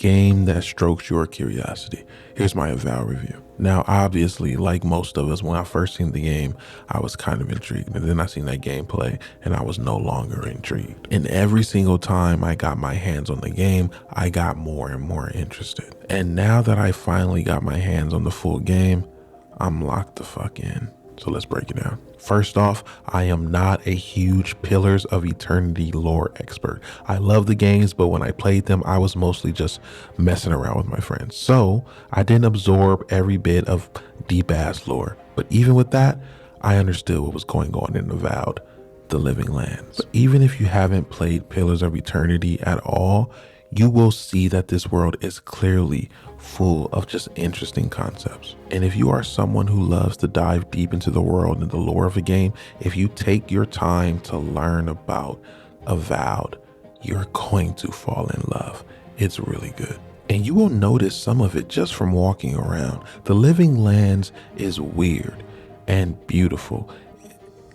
game that strokes your curiosity. Here's my Avowed review. Now, obviously, like most of us, when I first seen the game, I was kind of intrigued. And then I seen that gameplay and I was no longer intrigued. And every single time I got my hands on the game, I got more and more interested. And now that I finally got my hands on the full game, I'm locked the fuck in. So let's break it down. First off, I am not a huge Pillars of Eternity lore expert. I love the games, but when I played them, I was mostly just messing around with my friends. So I didn't absorb every bit of deep ass lore. But even with that, I understood what was going on in Avowed, the Living Lands. But even if you haven't played Pillars of Eternity at all, you will see that this world is clearly full of just interesting concepts. And if you are someone who loves to dive deep into the world and the lore of a game, if you take your time to learn about Avowed, you're going to fall in love. It's really good. And you will notice some of it just from walking around. The Living Lands is weird and beautiful.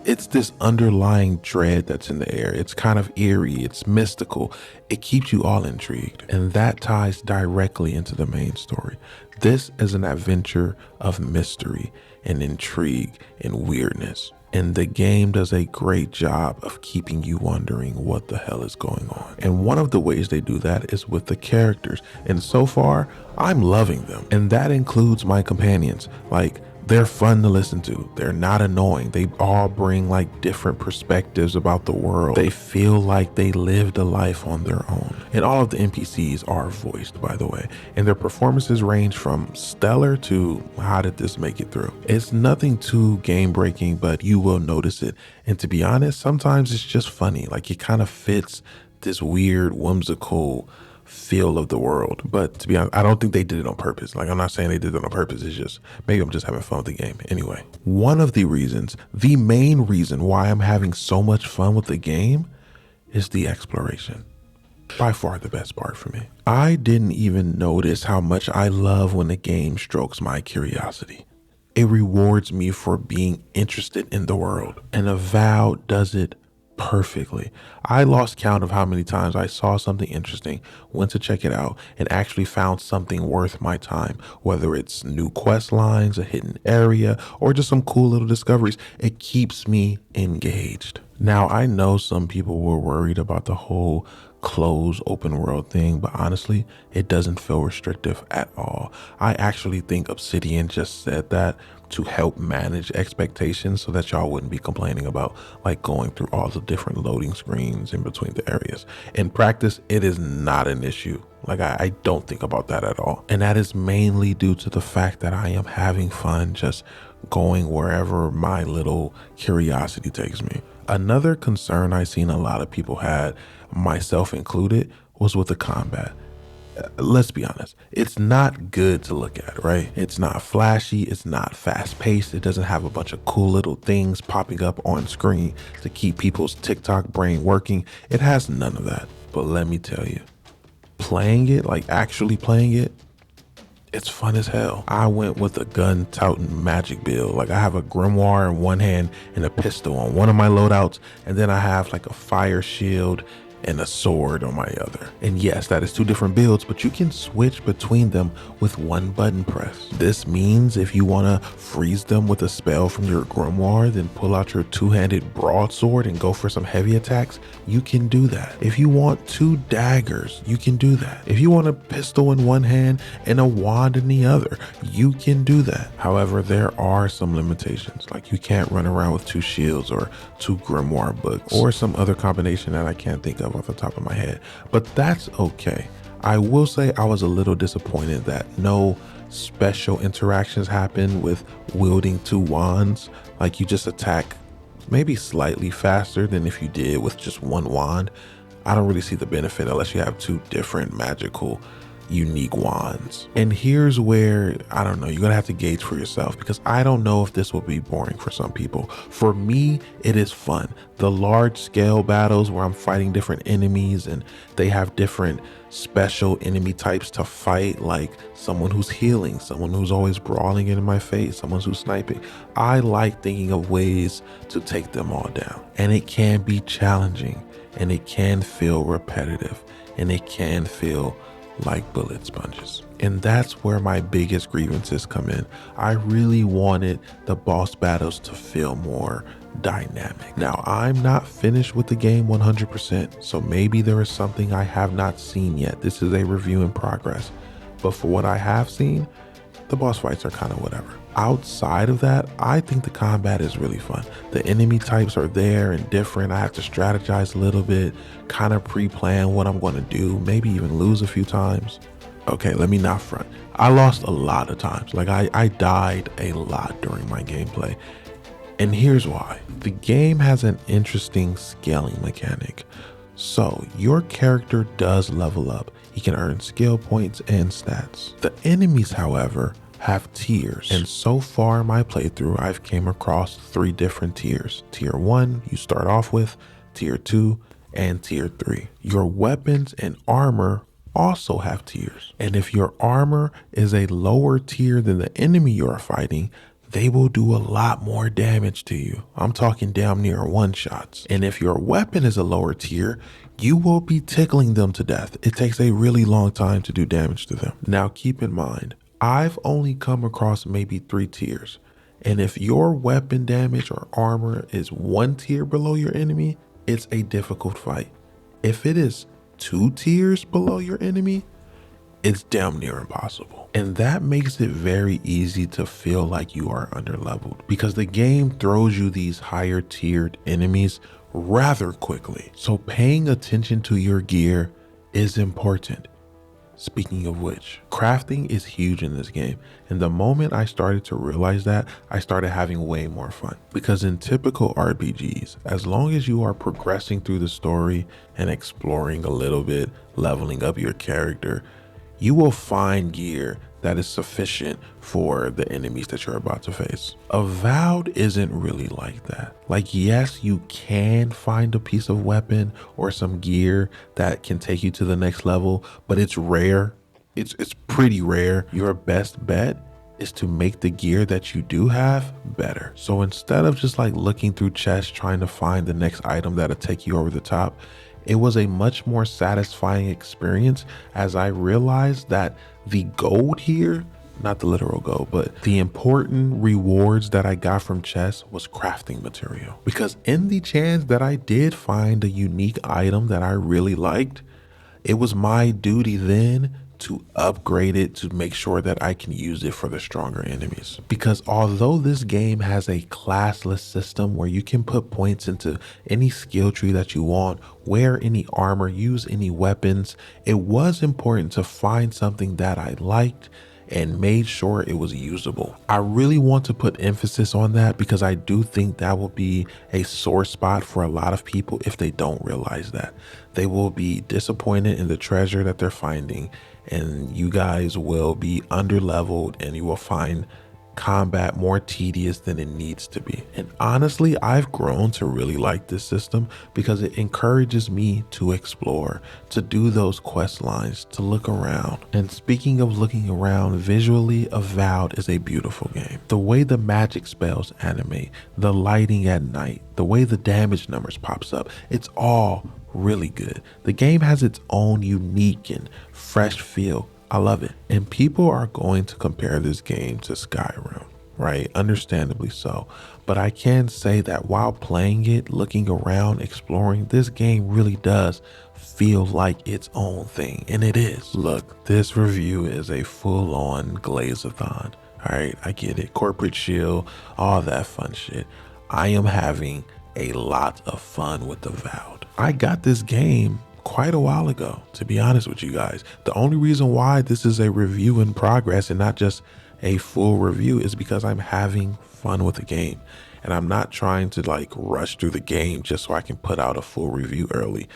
It's this underlying dread that's in the air. It's kind of eerie. It's mystical. It keeps you all intrigued. And that ties directly into the main story. This is an adventure of mystery and intrigue and weirdness. And the game does a great job of keeping you wondering what the hell is going on. And one of the ways they do that is with the characters. And so far, I'm loving them. And that includes my companions. Like, they're fun to listen to. They're not annoying. They all bring like different perspectives about the world. They feel like they lived a life on their own. And all of the NPCs are voiced, by the way. And their performances range from stellar to how did this make it through? It's nothing too game breaking, but you will notice it. And to be honest, sometimes it's just funny. Like it kind of fits this weird, whimsical feel of the world. But to be honest, I don't think they did it on purpose. Like, I'm not saying they did it on purpose. It's just, maybe I'm just having fun with the game. Anyway, one of the reasons, the main reason why I'm having so much fun with the game is the exploration. By far the best part for me. I didn't even notice how much I love when the game strokes my curiosity. It rewards me for being interested in the world. And Avowed does it perfectly. I lost count of how many times I saw something interesting, went to check it out, and actually found something worth my time. Whether it's new quest lines, a hidden area, or just some cool little discoveries, it keeps me engaged. Now, I know some people were worried about the whole closed open world thing, but honestly, it doesn't feel restrictive at all. I actually think Obsidian just said that to help manage expectations so that y'all wouldn't be complaining about like going through all the different loading screens in between the areas. In practice, it is not an issue. Like I don't think about that at all. And that is mainly due to the fact that I am having fun just going wherever my little curiosity takes me. Another concern I seen a lot of people had, myself included, was with the combat. Let's be honest, it's not good to look at, right? It's not flashy, it's not fast paced, it doesn't have a bunch of cool little things popping up on screen to keep people's TikTok brain working. It has none of that. But let me tell you, playing it, like actually playing it, it's fun as hell. I went with a gun touting magic build. Like I have a grimoire in one hand and a pistol on one of my loadouts, and then I have like a fire shield and a sword on my other. And yes, that is two different builds, but you can switch between them with one button press. This means if you want to freeze them with a spell from your grimoire, then pull out your two-handed broadsword and go for some heavy attacks, you can do that. If you want two daggers, you can do that. If you want a pistol in one hand and a wand in the other, you can do that. However, there are some limitations. Like you can't run around with two shields or two grimoire books or some other combination that I can't think of off the top of my head, but that's okay. I will say I was a little disappointed that no special interactions happen with wielding two wands. Like you just attack maybe slightly faster than if you did with just one wand. I don't really see the benefit unless you have two different magical unique wands. And here's where, I don't know, you're gonna have to gauge for yourself, because I don't know if this will be boring for some people. For me, it is fun. The large scale battles where I'm fighting different enemies and they have different special enemy types to fight, like someone who's healing, someone who's always brawling into my face, someone who's sniping. I like thinking of ways to take them all down. And it can be challenging, and it can feel repetitive, and it can feel like bullet sponges. And that's where my biggest grievances come in. I really wanted the boss battles to feel more dynamic. Now, I'm not finished with the game 100%, so maybe there is something I have not seen yet. This is a review in progress. But for what I have seen, the boss fights are kind of whatever. Outside of that, I think the combat is really fun. The enemy types are there and different. I have to strategize a little bit, kind of pre-plan what I'm going to do, maybe even lose a few times. Okay, let me not front. I lost a lot of times. Like I died a lot during my gameplay. And here's why. The game has an interesting scaling mechanic. So your character does level up. He can earn skill points and stats. The enemies, however, have tiers. And so far in my playthrough, I've came across 3 different tiers. Tier 1, you start off with, Tier 2, and Tier 3. Your weapons and armor also have tiers. And if your armor is a lower tier than the enemy you are fighting, they will do a lot more damage to you. I'm talking damn near one-shots. And if your weapon is a lower tier, you will be tickling them to death. It takes a really long time to do damage to them. Now keep in mind, I've only come across maybe 3 tiers. And if your weapon damage or armor is 1 tier below your enemy, it's a difficult fight. If it is 2 tiers below your enemy, it's damn near impossible. And that makes it very easy to feel like you are underleveled because the game throws you these higher tiered enemies rather quickly. So paying attention to your gear is important. Speaking of which, crafting is huge in this game. And the moment I started to realize that, I started having way more fun. Because in typical RPGs, as long as you are progressing through the story and exploring a little bit, leveling up your character, you will find gear that is sufficient for the enemies that you're about to face. Avowed isn't really like that. Like, yes, you can find a piece of weapon or some gear that can take you to the next level, but it's rare. It's pretty rare. Your best bet is to make the gear that you do have better. So instead of just like looking through chests trying to find the next item that'll take you over the top, it was a much more satisfying experience as I realized that the gold here, not the literal gold, but the important rewards that I got from chests was crafting material. Because in the chance that I did find a unique item that I really liked, it was my duty then to upgrade it to make sure that I can use it for the stronger enemies. Because although this game has a classless system where you can put points into any skill tree that you want, wear any armor, use any weapons, it was important to find something that I liked and made sure it was usable. I really want to put emphasis on that because I do think that will be a sore spot for a lot of people if they don't realize that. They will be disappointed in the treasure that they're finding, and you guys will be underleveled and you will find combat more tedious than it needs to be. And honestly, I've grown to really like this system because it encourages me to explore, to do those quest lines, to look around. And speaking of looking around, visually, Avowed is a beautiful game. The way the magic spells animate, the lighting at night, the way the damage numbers pops up, it's all really good. The game has its own unique and fresh feel. I love it. And people are going to compare this game to Skyrim, right? Understandably so. But I can say that while playing it, looking around, exploring, this game really does feel like its own thing. And it is. Look, this review is a full-on glaze-a-thon. All right, I get it. Corporate shield, all that fun shit. I am having a lot of fun with Avowed. I got this game quite a while ago, to be honest with you guys. The only reason why this is a review in progress and not just a full review is because I'm having fun with the game. And I'm not trying to like rush through the game just so I can put out a full review early.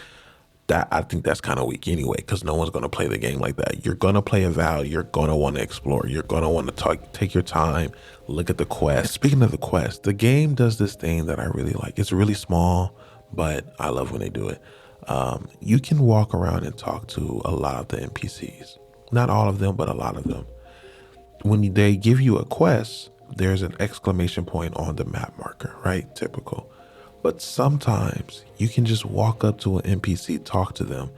That I think that's kind of weak anyway, because no one's going to play the game like that. You're going to play Avowed. You're going to want to explore. You're going to want to take your time, look at the quest. Speaking of the quest, the game does this thing that I really like. It's really small, but I love when they do it. You can walk around and talk to a lot of the NPCs. Not all of them, but a lot of them. When they give you a quest, there's an exclamation point on the map marker, right? Typical. But sometimes you can just walk up to an NPC, talk to them,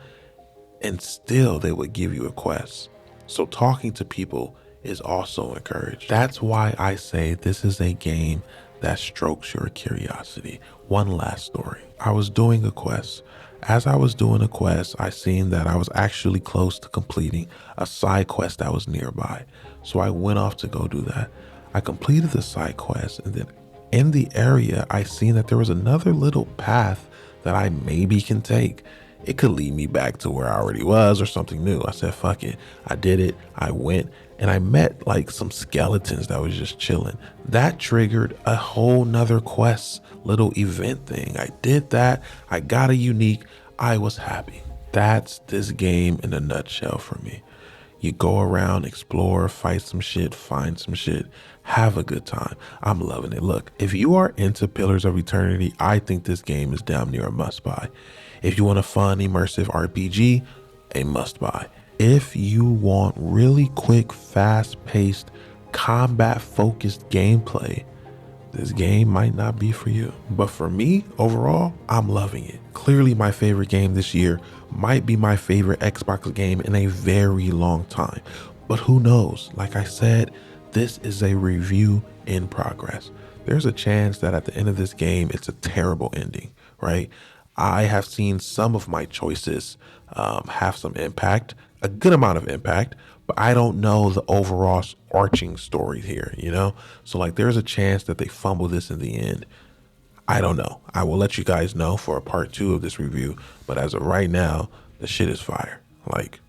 and still they would give you a quest. So talking to people is also encouraged. That's why I say this is a game that strokes your curiosity. One last story. I was doing a quest. As I was doing a quest, I seen that I was actually close to completing a side quest that was nearby. So I went off to go do that. I completed the side quest, and then in the area, I seen that there was another little path that I maybe can take. It could lead me back to where I already was or something new. I said, fuck it. I did it. I went and I met like some skeletons that was just chilling. That triggered a whole nother quest, little event thing. I did that. I got a unique. I was happy. That's this game in a nutshell for me. You go around, explore, fight some shit, find some shit, have a good time. I'm loving it. Look, if you are into Pillars of Eternity, I think this game is damn near a must buy. If you want a fun, immersive RPG, a must buy. If you want really quick, fast paced, combat focused gameplay, this game might not be for you. But for me, overall, I'm loving it. Clearly my favorite game this year, might be my favorite Xbox game in a very long time. But who knows? Like I said, this is a review in progress. There's a chance that at the end of this game, it's a terrible ending, right? I have seen some of my choices have some impact, a good amount of impact, but I don't know the overall arching story here, you know? So like there's a chance that they fumble this in the end. I don't know. I will let you guys know for a part 2 of this review, but as of right now, the shit is fire. Like,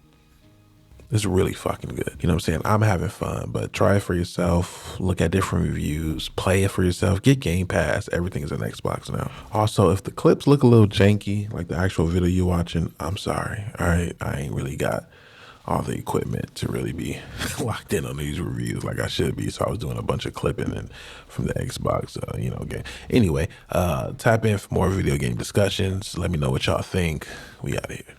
it's really fucking good. You know what I'm saying? I'm having fun, but try it for yourself. Look at different reviews. Play it for yourself. Get Game Pass. Everything is on Xbox now. Also, if the clips look a little janky, like the actual video you're watching, I'm sorry. All right? I ain't really got all the equipment to really be locked in on these reviews like I should be. So I was doing a bunch of clipping and from the Xbox, game. Anyway, tap in for more video game discussions. Let me know what y'all think. We out here.